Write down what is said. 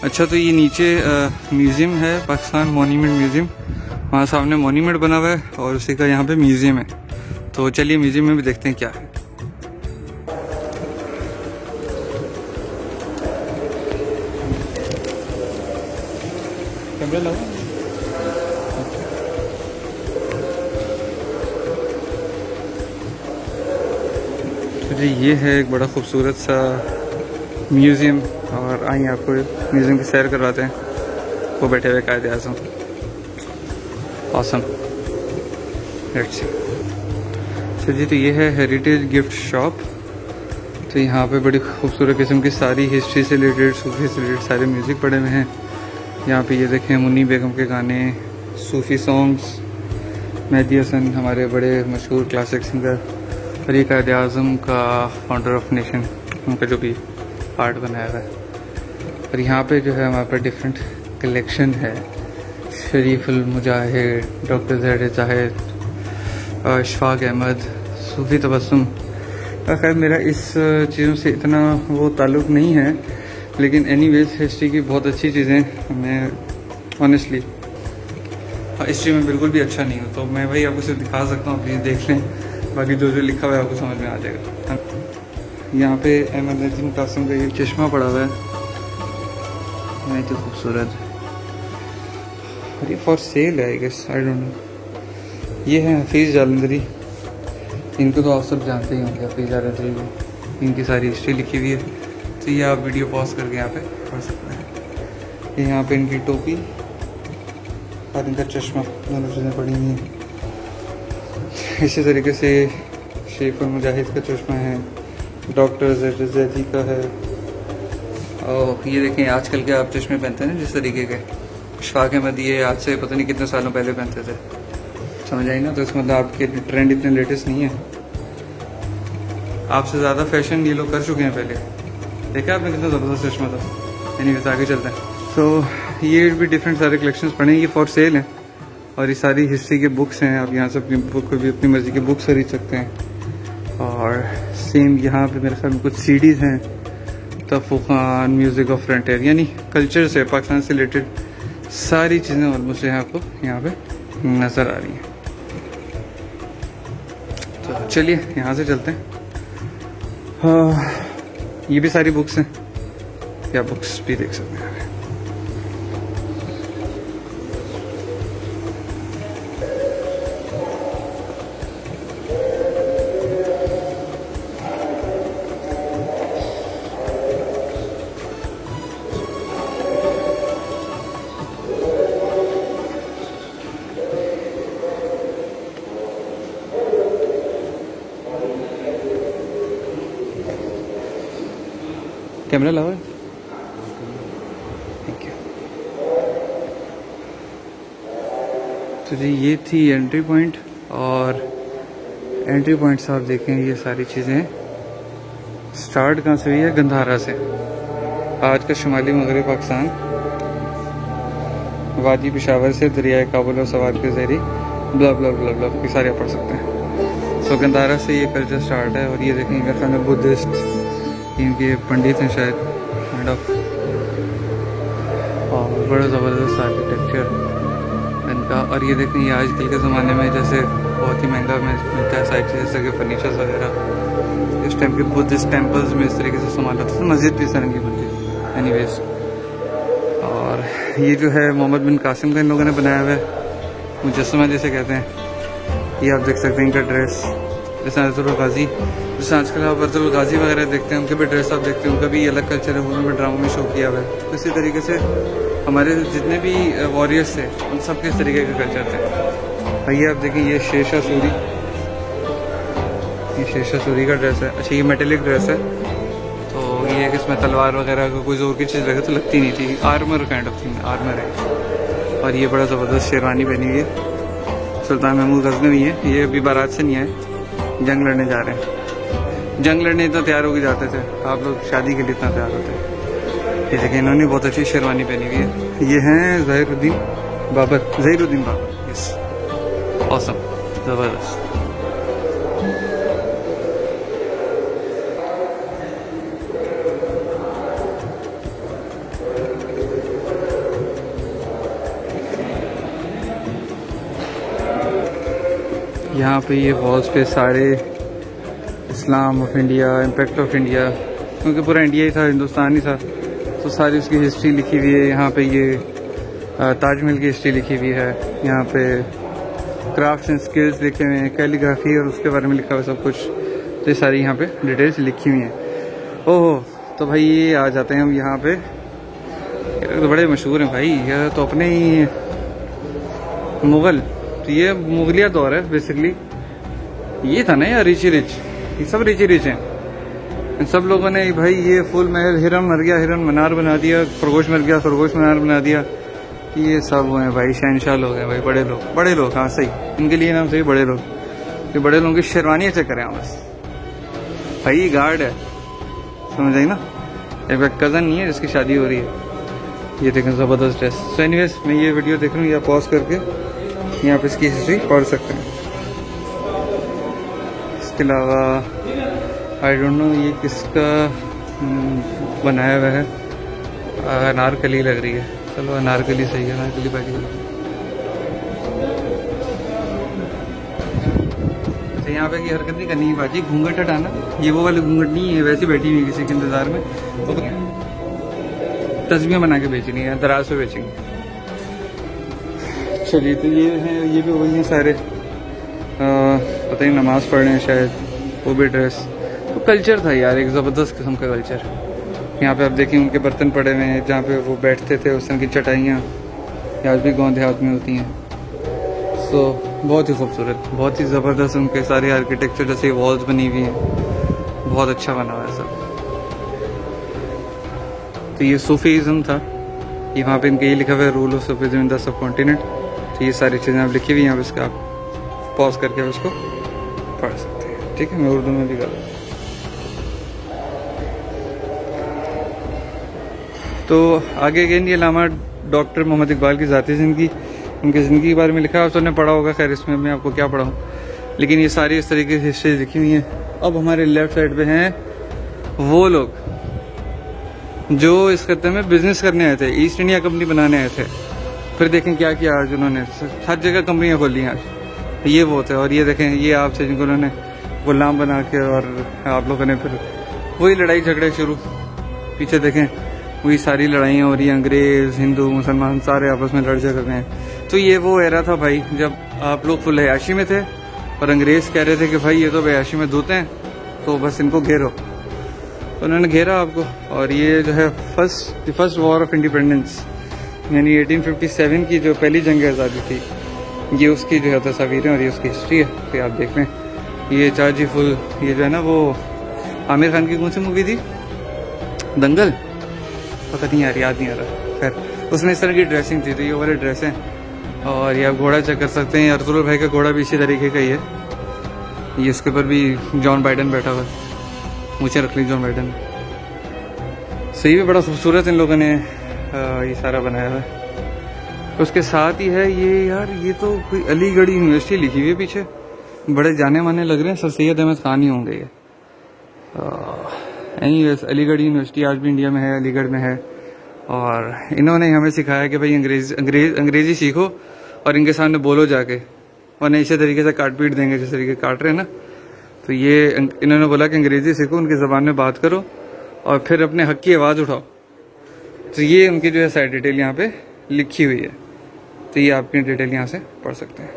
अच्छा, तो ये नीचे म्यूज़ियम है, पाकिस्तान मॉन्यूमेंट म्यूज़ियम। वहाँ सामने मॉन्यूमेंट बना हुआ है और उसी का यहाँ पे म्यूज़ियम है। तो चलिए म्यूज़ियम में भी देखते हैं क्या है। कैमरा लगा। तो ये है एक बड़ा खूबसूरत सा म्यूज़ियम और आइए आपको म्यूज़ियम की सैर करवाते हैं। वो बैठे हुए कायदे आज़म। ऑसम। Let's see. अच्छा जी, तो ये है हेरिटेज गिफ्ट शॉप। तो यहाँ पे बड़ी खूबसूरत किस्म की सारी हिस्ट्री से रिलेटेड, सूफी से रिलेटेड सारे म्यूज़िक पड़े हुए हैं। यहाँ पे ये देखें मुन्नी बेगम के गाने, सूफ़ी सॉन्ग्स, मेहदी हसन हमारे बड़े मशहूर क्लासिक सिंगर, और ये कायदे आज़म का फाउंडर ऑफ नेशन, उनका जो भी आर्ट बनाया हुआ है। और यहाँ पे जो है हमारे पास डिफरेंट कलेक्शन है। शरीफुल मुजाहिद, डॉक्टर ज़हर जाहिद, इशफाक अहमद, सूफ़ी तबस्सुम। खैर मेरा इस चीज़ों से इतना वो ताल्लुक़ नहीं है, लेकिन एनीवेज हिस्ट्री की बहुत अच्छी चीज़ें। मैं ऑनेस्टली हिस्ट्री में बिल्कुल भी अच्छा नहीं हूँ, तो मैं भाई आपको सिर्फ दिखा सकता हूँ, प्लीज़ देख लें। बाकी जो जो लिखा हुआ है आपको समझ में आ जाएगा। यहाँ पे अहमद नजीम कासिम का ये चश्मा पड़ा हुआ है, बहुत ही खूबसूरत। और ये फॉर सेल है I guess, I don't know. ये है हफीज़ जालंधरी, इनको तो आप सब जानते ही होंगे। हफीज़ जालंधरी को इनकी सारी हिस्ट्री लिखी हुई है, तो ये आप वीडियो पॉज करके यहाँ पे पढ़ सकते हैं। ये यहाँ पे इनकी टोपी और इनका चश्मा, दोनों चीज़ें पड़ी हुई हैं। इसी तरीके से शरीफुल मुजाहिद का चश्मा है, डॉक्टर ज़हर का है। और ये देखें आजकल के आप चश्मे पहनते हैं ना जिस तरीके के, इशफाक अहमद ये आज से पता नहीं कितने सालों पहले पहनते थे, समझ आई ना। तो इसका मतलब आपके ट्रेंड इतने लेटेस्ट नहीं है, आपसे ज़्यादा फैशन ये लोग कर चुके हैं पहले। देखा आपने कितना ज़बरदस्त चश्मा था। एनीवेज आगे चलते हैं। तो ये भी डिफरेंट सारे कलेक्शंस पड़े हैं, ये फॉर सेल हैं। और ये सारी हिस्ट्री के बुक्स हैं, आप यहाँ से अपनी बुक को भी अपनी मर्ज़ी की बुक्स खरीद सकते हैं। और सेम यहाँ पे मेरे ख्याल में कुछ सीडीज़ हैं, तफूखान, म्यूज़िक ऑफ फ्रंटियर, यानी कल्चर से, पाकिस्तान से रिलेटेड सारी चीज़ें ऑलमोस्ट आपको यहाँ पे नज़र आ रही हैं। तो चलिए यहाँ से चलते हैं। ये भी सारी बुक्स हैं, या बुक्स भी देख सकते हैं। कैमरा लगा है? Thank you. तो जी ये थी एंट्री पॉइंट, और एंट्री पॉइंट से आप देखें ये सारी चीज़ें स्टार्ट कहाँ से हुई है? गंधारा से। आज का शुमाली मगरब पाकिस्तान, वादी पेशावर से दरियाए काबुल और सवार के ज़रिए ब्ला ब्ला ब्ला ब्ला ये सारे आप पढ़ सकते हैं। सो गंधारा से ये कल्चर स्टार्ट है। और ये देखें मेरे ख्याल में बुद्धिस्ट इनके पंडित हैं शायद, काइंड ऑफ। और बड़ा ज़बरदस्त आर्किटेक्चर इनका। और ये देखें ये आजकल के ज़माने में जैसे बहुत ही महंगा मिलता है साइड से, जैसे कि फर्नीचर्स वगैरह। इस टाइम के बुद्धिस्ट टेम्पल्स में इस तरीके से सामान होता है। मस्जिद भी इस तरह की बनती है। एनीवेज, और ये जो है मोहम्मद बिन कासिम का इन लोगों ने बनाया हुआ है, मुजस्समा जैसे कहते हैं। ये आप देख सकते हैं इनका ड्रेस, जैसे अर्जुल गाजी, जैसे आजकल आप अर्जुल गाजी वगैरह देखते हैं, उनके भी ड्रेस आप देखते हैं, उनका भी अलग कल्चर है, उन्होंने भी ड्रामा में शो किया हुआ है। तो इसी तरीके से हमारे जितने भी वॉरियर्स थे उन सब के इस तरीके का कल्चर थे। आइए आप देखें ये शेरशाह सूरी, ये शेरशाह सूरी का ड्रेस है। अच्छा ये मेटेलिक ड्रेस है, तो ये है कि इसमें तलवार वगैरह को कोई जोर की चीज़ लगे तो लगती नहीं थी। Armour kind of thing, armour है। और ये बड़ा ज़बरदस्त शेरवानी पहनी हुई है, सुल्तान महमूद गज़नवी है। ये अभी बारात से नहीं आए, जंग लड़ने जा रहे हैं। जंग लड़ने इतना तैयार होकर जाते थे, आप लोग शादी के लिए इतना तैयार होते हैं। ये देखिए इन्होंने बहुत अच्छी शेरवानी पहनी हुई है। ये हैं ज़हीरुद्दीन बाबर, ज़हीरुद्दीन बाबर। यस, ऑसम, ज़बरदस्त। यहाँ पे ये वॉल्स पे सारे Islam of India, impact of India, क्योंकि पूरा इंडिया ही था, हिंदुस्तान ही था, तो सारी उसकी हिस्ट्री लिखी हुई है। यहाँ पे ये ताजमहल की हिस्ट्री लिखी हुई है। यहाँ पे क्राफ्ट्स एंड स्किल्स लिखे हुए हैं, कैलीग्राफी और उसके बारे में लिखा हुआ सब कुछ। तो ये सारी यहाँ पे डिटेल्स लिखी हुई हैं। ओहो, तो भाई ये आ जाते हैं हम यहाँ पे। तो बड़े मशहूर हैं भाई, यह तो अपने ही मुग़ल, तो ये मुगलिया दौर है बेसिकली। ये था ना यार रिची रिच, ये सब रिची रिच हैं। इन सब लोगों ने भाई ये फुल महल, हिरन मर गया हिरन मीनार बना दिया, खरगोश मर गया खरगोश मीनार बना दिया। ये सब वो हैं भाई, शहनशाह लोग हैं भाई, बड़े लोग। हाँ सही, इनके लिए नाम सही बड़े लोग। ये बड़े लोगों की शेरवानियाँ चेक करें बस भाई, गार्ड है, समझ आई ना। एक कज़न नहीं है जिसकी शादी हो रही है। ये देखें ज़बरदस्त ड्रेस। सो एनीवेज, मैं ये वीडियो देख रहा हूँ, या पॉज करके यहाँ पे इसकी हिस्ट्री पढ़ सकते हैं। इसके अलावा आई डोंट नो ये किसका बनाया हुआ है। अनारकली लग रही है, चलो अनारकली सही है, अनारकली बाकी। तो यहाँ पे की हरकत नहीं करनी है बाजी, घूंघट हटाना। ये वो वाली घूंघट नहीं है, वैसे बैठी हुई किसी के इंतजार में, तो तस्वीरें बना के बेचनी है, दराज पे बेचेंगे। चलिए, तो ये हैं, ये भी वही हैं सारे, पता नहीं नमाज पढ़ रहे हैं शायद, वो भी ड्रेस। तो कल्चर था यार, एक ज़बरदस्त किस्म का कल्चर। यहाँ पे आप देखें उनके बर्तन पड़े हुए हैं, जहाँ पे वो बैठते थे उस तरह की चटाइयाँ आज भी गाँव देहात में होती हैं। सो बहुत ही खूबसूरत, बहुत ही ज़बरदस्त उनके सारे आर्किटेक्चर, जैसे वॉल्स बनी हुई हैं, बहुत अच्छा बना हुआ है सब। तो ये सूफीज़म था, ये वहाँ पे इनके ये लिखा हुआ है, rule of Sufism in the sub continent. तो ये सारी चीज़ें आप लिखी हुई हैं, यहाँ पे इसका आप पॉज करके उसको पढ़ सकते हैं। ठीक है, मैं उर्दू में भी कर रहा हूँ। तो आगे अगेन ये लामा डॉक्टर मोहम्मद इकबाल की ज़ाती ज़िंदगी, उनकी ज़िंदगी के बारे में लिखा है। आप सबने पढ़ा होगा, खैर इसमें मैं आपको क्या पढ़ाऊँ, लेकिन ये सारी इस तरीके की हिस्ट्री लिखी हुई हैं। अब हमारे लेफ्ट साइड पे हैं वो लोग जो इस खत्ते में बिजनेस करने आए थे, ईस्ट इंडिया कंपनी बनाने आए थे। फिर देखें क्या किया आज उन्होंने, हर जगह कंपनियां खोल ली आज। ये वो थे, और ये देखें ये आपसे जिनको उन्होंने गुलाम बना के, और आप लोगों ने फिर वही लड़ाई झगड़े शुरू। पीछे देखें वही सारी लड़ाइयाँ हो रही हैं, अंग्रेज हिंदू मुसलमान सारे आपस में लड़ झगड़ रहे हैं। तो ये वो एरा था भाई, जब आप लोग फुल अयाशी में थे और अंग्रेज कह रहे थे कि भाई ये तो अयाशी में धोते हैं, तो बस इनको घेरो। तो उन्होंने घेरा आपको। और ये जो है फर्स्ट वॉर ऑफ इंडिपेंडेंस, यानी 1857 की जो पहली जंग आज़ादी थी, ये उसकी जो है तस्वीरें और ये उसकी हिस्ट्री है। तो आप देख लें, ये चाची फुल, ये जो है ना वो आमिर खान की कौन सी मूवी थी, दंगल, पता नहीं यार, याद नहीं आ रहा। खैर उसमें इस तरह की ड्रेसिंग थी, तो ये वाले ड्रेस हैं। और ये आप घोड़ा चेक कर सकते हैं, अर्तुगरुल भाई का घोड़ा भी इसी तरीके का ही है। ये इसके ऊपर भी जॉन बाइडन बैठा हुआ है, ऊँचे रख ली जॉन बाइडन। सही भी बड़ा खूबसूरत इन लोगों ने ये सारा बनाया हुआ है। उसके साथ ही है ये यार, ये तो कोई अलीगढ़ यूनिवर्सिटी लिखी हुई है पीछे, बड़े जाने माने लग रहे हैं, सर सैयद अहमद खान ही होंगे ये। एनीवेज, अलीगढ़ यूनिवर्सिटी आज भी इंडिया में है, अलीगढ़ में है। और इन्होंने हमें सिखाया कि भाई अंग्रेजी सीखो और इनके सामने बोलो जाके, वरना इसी तरीके से काट पीट देंगे जिस तरीके काट रहे हैं ना। तो ये इन्होंने बोला कि अंग्रेजी सीखो, उनकी ज़बान में बात करो और फिर अपने हक की आवाज़ उठाओ। तो ये उनकी जो है सारी डिटेल यहाँ पे लिखी हुई है, तो ये आपकी डिटेल यहाँ से पढ़ सकते हैं।